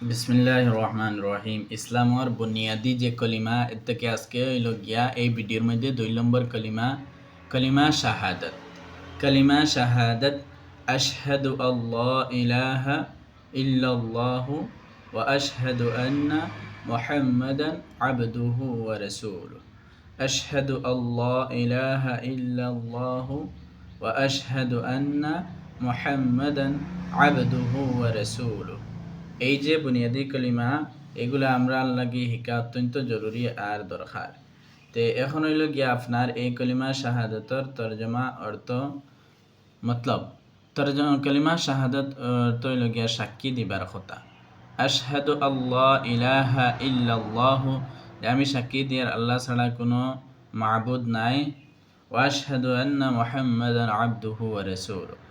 বিসমিল্লাহির রহমানির রহিম। ইসলামর বুনিয়াদি যে কলিমা এর থেকে আজকে হইল গিয়া এই ভিডিওর মধ্যে 2 নম্বর কলিমা কলিমা শাহাদাত। কলিমা শাহাদাত আশহাদু আল্লা ইলাহা ইল্লাল্লাহু ওয়া আশহাদু আন্না মুহাম্মাদান আবদুহু ওয়া রাসূলুহু। আশহাদু আল্লা ইলাহা ইল্লাল্লাহু ওয়া আশহাদু আন্না মুহাম্মাদান আবদুহু ওয়া রাসূলুহু। এই যে বুনিয়াদি কলিমা এগুলো আমরা লাগি শিকা অত্যন্ত জরুরি আর দরকার। তে এখন হইল গিয়া আপনার এই কলিমা শাহাদাতর তর্জমা অর্থ মতলব তর্জমা কলিমা শাহাদাত অর্থ হইল গিয়া সাক্ষী দিবার কথা। আশহাদু আল্লাহ ইলাহা ইল্লাল্লাহু, আমি সাক্ষী দিয়ার আল্লাহ ছাড়া কোনো মাবুদ নাই। ওয়া আশহাদু আন্না মুহাম্মাদান আবদুহু ওয়া রাসূলুহু,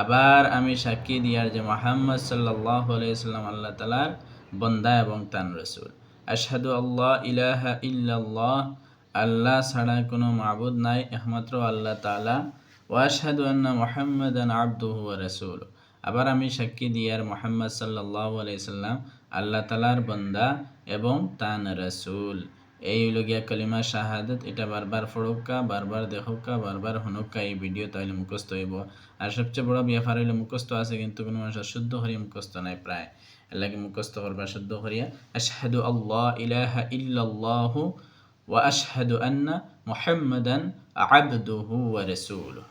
আবার আমি সাক্ষী দিয়ার যে মুহাম্মদ সাল্লাল্লাহু আলাইহি সাল্লাম আল্লাহ তাআলার বান্দা এবং তার রাসূল। আশহাদু আল্লাহ ইলাহা ইল্লাল্লাহ, আল্লাহ ছাড়া কোনো মাবুদ নাই একমাত্র আল্লাহ তাআলা। ওয়া আশহাদু আন্না মুহাম্মাদান আবদুহু ওয়া রাসূলুহু, আবার আমি সাক্ষী দিয়ার মুহাম্মদ সাল্লাল্লাহু আলাইহি সাল্লাম আল্লাহ তাআলার বান্দা এবং তার রাসূল। এই হইল গিয়া কলিমা শাহাদাত। এটা বারবার পড়োকা, বারবার দেখোকা, বারবার হনুকা। এই ভিডিও তাহলে মুখস্থ হইব। আর সবচেয়ে বড় ব্যাপার হইলে মুখস্থ আছে কিন্তু কোনো মানুষের শুদ্ধ করিয়া মুখস্থ নাই প্রায়। এর লাগে মুখস্থ করবা শুদ্ধ করিয়া। আশহাদু আল্লাহ ইলাহা ইল্লাল্লাহু ওয়া আশহাদু আন্না মুহাম্মাদান আবদুহু ওয়া রাসূলুহু।